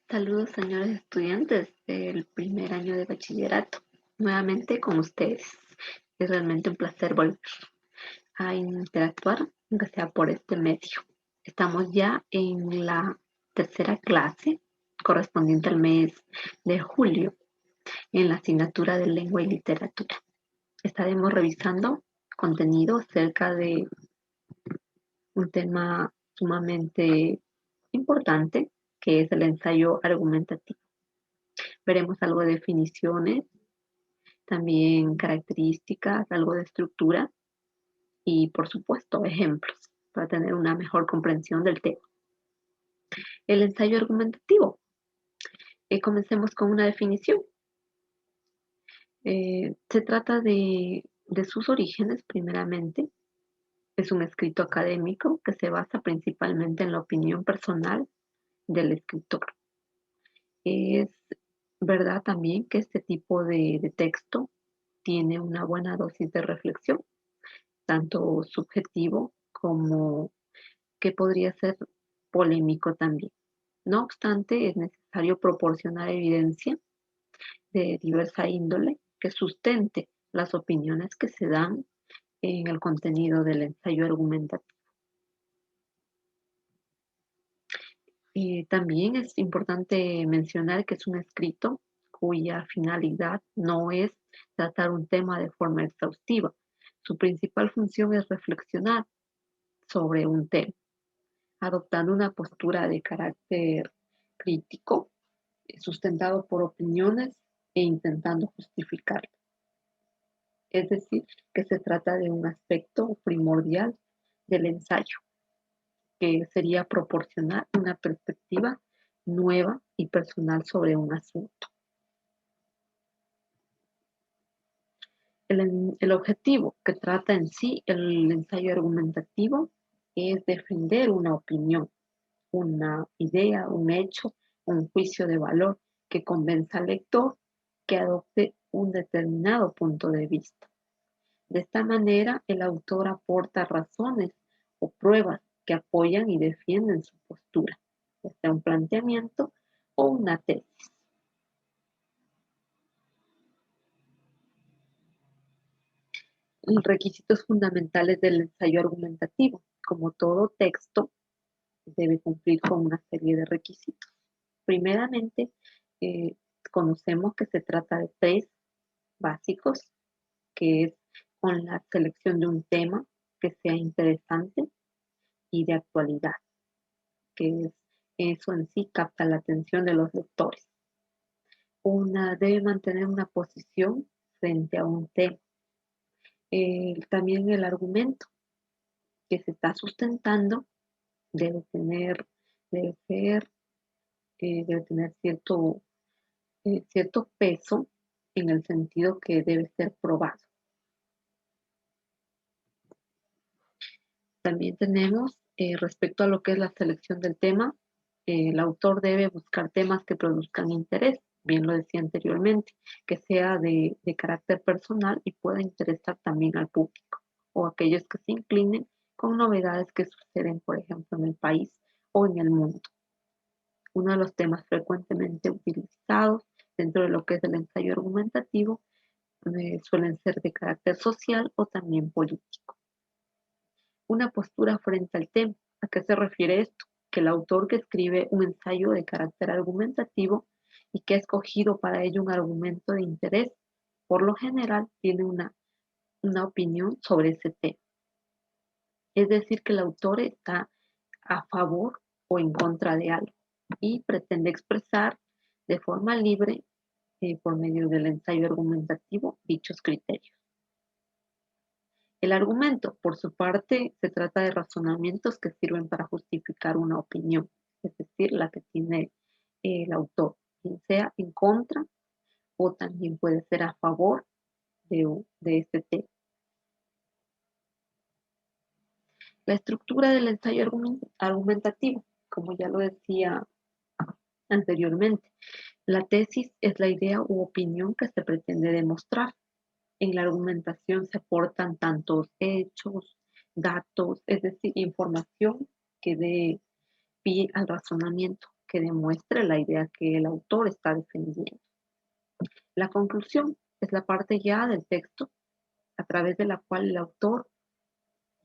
Saludos, señores estudiantes del primer año de bachillerato. Nuevamente con ustedes. Es realmente un placer volver a interactuar, aunque sea por este medio. Estamos ya en la tercera clase correspondiente al mes de julio en la asignatura de lengua y literatura. Estaremos revisando contenido acerca de un tema sumamente importante que es el ensayo argumentativo. Veremos algo de definiciones, también características, algo de estructura y, por supuesto, ejemplos para tener una mejor comprensión del tema. El ensayo argumentativo. Comencemos con una definición. Se trata de sus orígenes, primeramente. Es un escrito académico que se basa principalmente en la opinión personal del escritor. Es verdad también que este tipo de texto tiene una buena dosis de reflexión, tanto subjetivo como que podría ser polémico también. No obstante, es necesario proporcionar evidencia de diversa índole que sustente las opiniones que se dan en el contenido del ensayo argumentativo. También es importante mencionar que es un escrito cuya finalidad no es tratar un tema de forma exhaustiva. Su principal función es reflexionar sobre un tema, adoptando una postura de carácter crítico, sustentado por opiniones e intentando justificarlo. Es decir, que se trata de un aspecto primordial del ensayo, que sería proporcionar una perspectiva nueva y personal sobre un asunto. El objetivo que trata en sí el ensayo argumentativo es defender una opinión, una idea, un hecho, un juicio de valor que convenza al lector que adopte un determinado punto de vista. De esta manera, el autor aporta razones o pruebas que apoyan y defienden su postura, ya sea un planteamiento o una tesis. Los requisitos fundamentales del ensayo argumentativo. Como todo texto, debe cumplir con una serie de requisitos. Primeramente, eh, conocemos que se trata de tres básicos, que es con la selección de un tema que sea interesante y de actualidad, que es eso en sí capta la atención de los lectores. Debe mantener una posición frente a un tema. También el argumento que se está sustentando debe tener, debe ser, debe tener cierto peso en el sentido que debe ser probado. También tenemos, respecto a lo que es la selección del tema, el autor debe buscar temas que produzcan interés, bien lo decía anteriormente, que sea de carácter personal y pueda interesar también al público o aquellos que se inclinen con novedades que suceden, por ejemplo, en el país o en el mundo. Uno de los temas frecuentemente utilizados dentro de lo que es el ensayo argumentativo suelen ser de carácter social o también político. Una postura frente al tema. ¿A qué se refiere esto? Que el autor que escribe un ensayo de carácter argumentativo y que ha escogido para ello un argumento de interés, por lo general tiene una opinión sobre ese tema. Es decir, que el autor está a favor o en contra de algo y pretende expresar de forma libre, por medio del ensayo argumentativo, dichos criterios. El argumento, por su parte, se trata de razonamientos que sirven para justificar una opinión, es decir, la que tiene el autor, bien sea en contra o también puede ser a favor de este tema. La estructura del ensayo argumentativo, como ya lo decía anteriormente, la tesis es la idea u opinión que se pretende demostrar. En la argumentación se aportan tantos hechos, datos, es decir, información que dé pie al razonamiento. que demuestre la idea que el autor está defendiendo. La conclusión es la parte ya del texto a través de la cual el autor,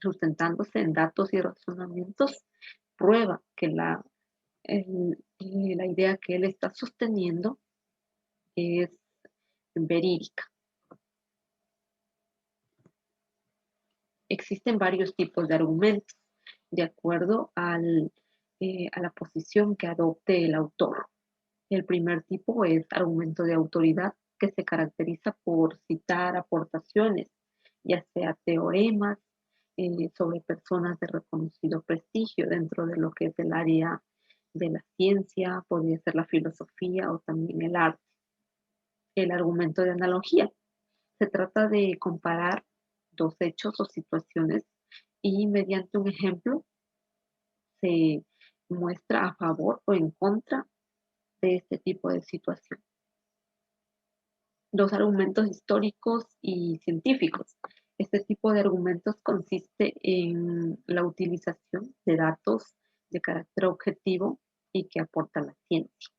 sustentándose en datos y razonamientos, prueba que la idea que él está sosteniendo es verídica. Existen varios tipos de argumentos de acuerdo a la posición que adopte el autor. El primer tipo es argumento de autoridad, que se caracteriza por citar aportaciones, ya sea teoremas sobre personas de reconocido prestigio dentro de lo que es el área de la ciencia, podría ser la filosofía o también el arte. El argumento de analogía. Se trata de comparar dos hechos o situaciones y mediante un ejemplo se muestra a favor o en contra de este tipo de situación. Los argumentos históricos y científicos. Este tipo de argumentos consiste en la utilización de datos de carácter objetivo y que aporta la ciencia.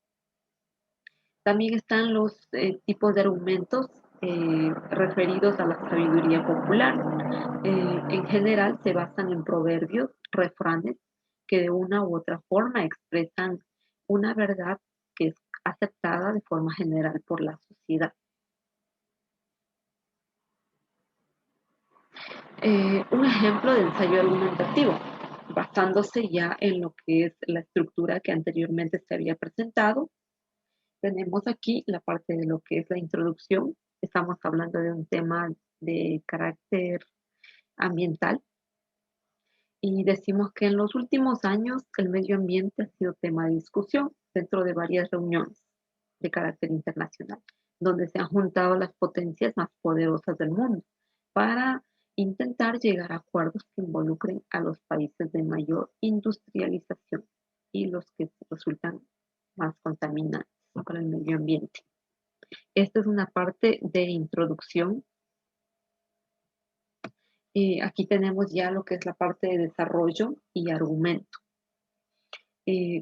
También están los tipos de argumentos referidos a la sabiduría popular. En general se basan en proverbios, refranes, que de una u otra forma expresan una verdad que es aceptada de forma general por la sociedad. Un ejemplo de ensayo argumentativo, basándose ya en lo que es la estructura que anteriormente se había presentado. Tenemos aquí la parte de lo que es la introducción. Estamos hablando de un tema de carácter ambiental y decimos que en los últimos años el medio ambiente ha sido tema de discusión dentro de varias reuniones de carácter internacional, donde se han juntado las potencias más poderosas del mundo para intentar llegar a acuerdos que involucren a los países de mayor industrialización y los que resultan más contaminantes para el medio ambiente. Esta es una parte de introducción. Aquí tenemos ya lo que es la parte de desarrollo y argumento.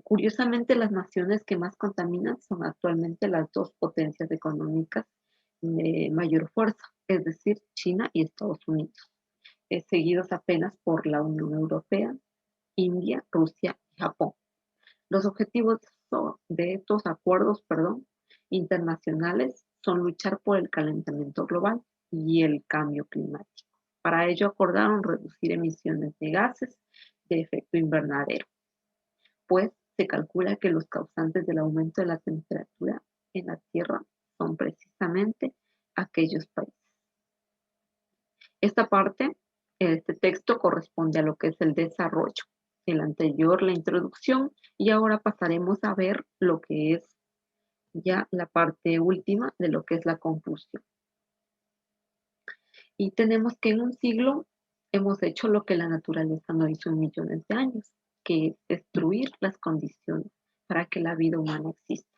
Curiosamente, las naciones que más contaminan son actualmente las dos potencias económicas de mayor fuerza, es decir, China y Estados Unidos, seguidos apenas por la Unión Europea, India, Rusia y Japón. Los objetivos de estos acuerdos, internacionales son luchar por el calentamiento global y el cambio climático. Para ello acordaron reducir emisiones de gases de efecto invernadero, pues se calcula que los causantes del aumento de la temperatura en la Tierra son precisamente aquellos países. Esta parte, este texto corresponde a lo que es el desarrollo. El anterior, la introducción, y ahora pasaremos a ver lo que es ya la parte última de lo que es la conclusión. Y tenemos que en un siglo hemos hecho lo que la naturaleza no hizo en millones de años, que es destruir las condiciones para que la vida humana exista.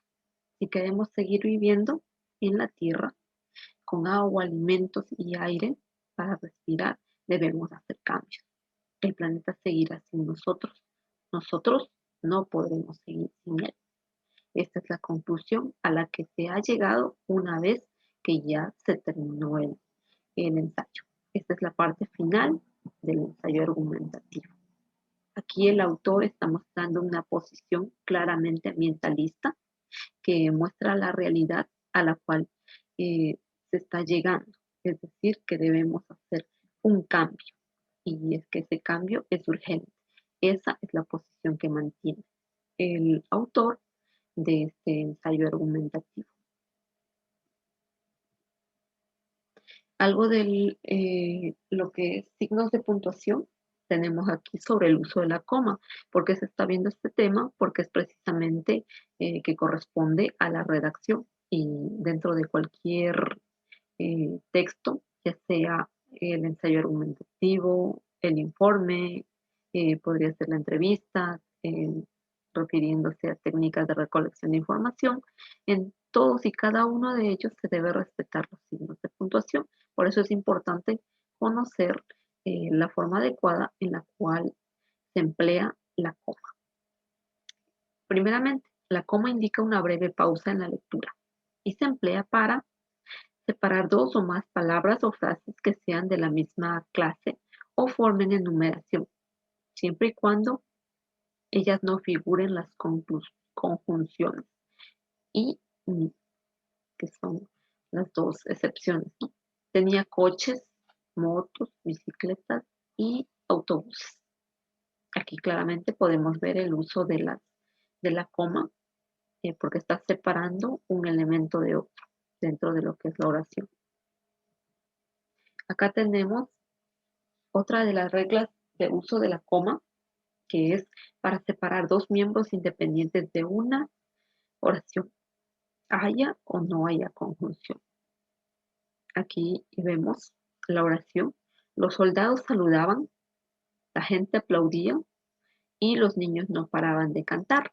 Si queremos seguir viviendo en la Tierra, con agua, alimentos y aire para respirar, debemos hacer cambios. El planeta seguirá sin nosotros. Nosotros no podremos seguir sin él. Esta es la conclusión a la que se ha llegado una vez que ya se terminó el ensayo. Esta es la parte final del ensayo argumentativo. Aquí el autor está mostrando una posición claramente ambientalista que muestra la realidad a la cual se está llegando. Es decir, que debemos hacer un cambio y es que ese cambio es urgente. Esa es la posición que mantiene el autor de este ensayo argumentativo. Algo de lo que es signos de puntuación tenemos aquí sobre el uso de la coma. ¿Por qué se está viendo este tema? Porque es precisamente que corresponde a la redacción y dentro de cualquier texto, ya sea el ensayo argumentativo, el informe, podría ser la entrevista, refiriéndose a técnicas de recolección de información. En todos y cada uno de ellos se debe respetar los signos de puntuación. Por eso es importante conocer la forma adecuada en la cual se emplea la coma. Primeramente, La coma indica una breve pausa en la lectura y se emplea para separar dos o más palabras o frases que sean de la misma clase o formen enumeración, siempre y cuando ellas no figuren las conjunciones y ni, que son las dos excepciones, ¿no? Tenía coches, motos, bicicletas y autobuses. Aquí claramente podemos ver el uso de la coma porque está separando un elemento de otro dentro de lo que es la oración. Acá tenemos otra de las reglas de uso de la coma, que es para separar dos miembros independientes de una oración, haya o no haya conjunción. Aquí vemos la oración. Los soldados saludaban, la gente aplaudía y los niños no paraban de cantar.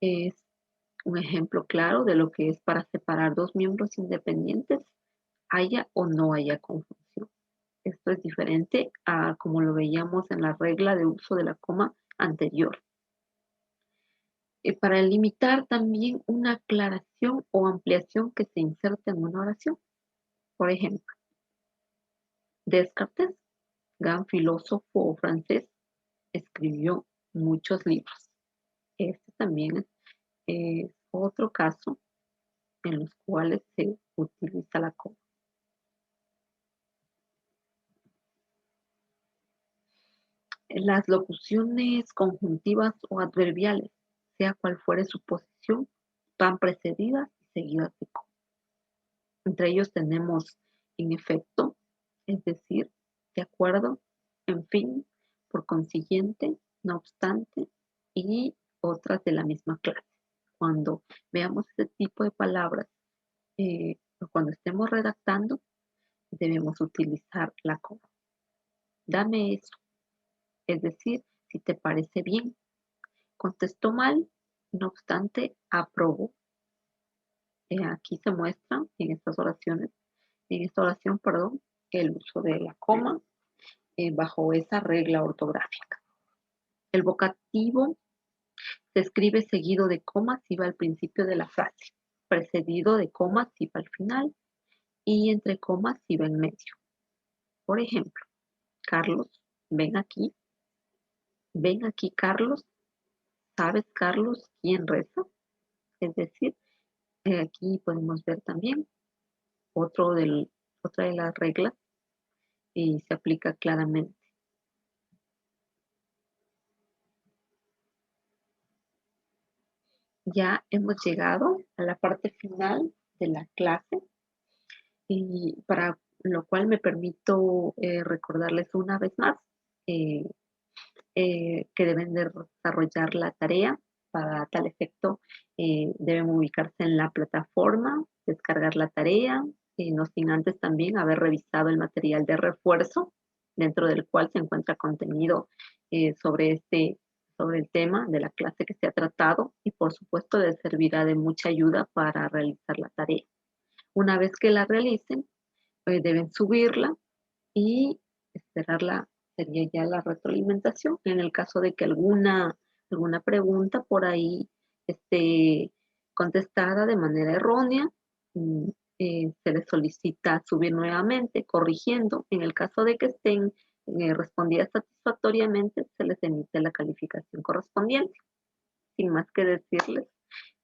Es un ejemplo claro de lo que es para separar dos miembros independientes, haya o no haya conjunción. Esto es diferente a como lo veíamos en la regla de uso de la coma anterior. Para limitar también una aclaración o ampliación que se inserte en una oración. Por ejemplo, Descartes, gran filósofo francés, escribió muchos libros. Este también es otro caso en los cuales se utiliza la coma. Las locuciones conjuntivas o adverbiales, sea cual fuere su posición, van precedidas y seguidas de coma. Entre ellos tenemos en efecto, es decir, de acuerdo, en fin, por consiguiente, no obstante y otras de la misma clase. Cuando veamos este tipo de palabras, o cuando estemos redactando, debemos utilizar la coma. Dame eso, es decir, si te parece bien. Contestó mal, no obstante, aprobó. Aquí se muestra en estas oraciones, en esta oración, perdón, el uso de la coma bajo esa regla ortográfica. El vocativo se escribe seguido de coma si va al principio de la frase, precedido de coma si va al final y entre comas si va en medio. Por ejemplo, Carlos, ven aquí Carlos, ¿sabes Carlos quién reza? Es decir, aquí podemos ver también otro otra de las reglas y se aplica claramente. Ya hemos llegado a la parte final de la clase y para lo cual me permito recordarles una vez más eh, que deben de desarrollar la tarea. Para tal efecto, deben ubicarse en la plataforma, descargar la tarea, no sin antes también haber revisado el material de refuerzo, dentro del cual se encuentra contenido sobre el tema de la clase que se ha tratado y por supuesto les servirá de mucha ayuda para realizar la tarea. Una vez que la realicen, deben subirla y esperarla, sería ya la retroalimentación. En el caso de que alguna pregunta por ahí esté contestada de manera errónea, mm, se les solicita subir nuevamente, corrigiendo. En el caso de que estén respondidas satisfactoriamente, se les emite la calificación correspondiente. Sin más que decirles,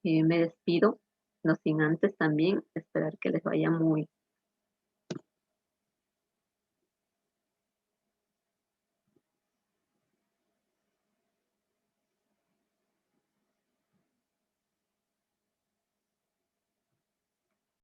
me despido, no sin antes también esperar que les vaya muy,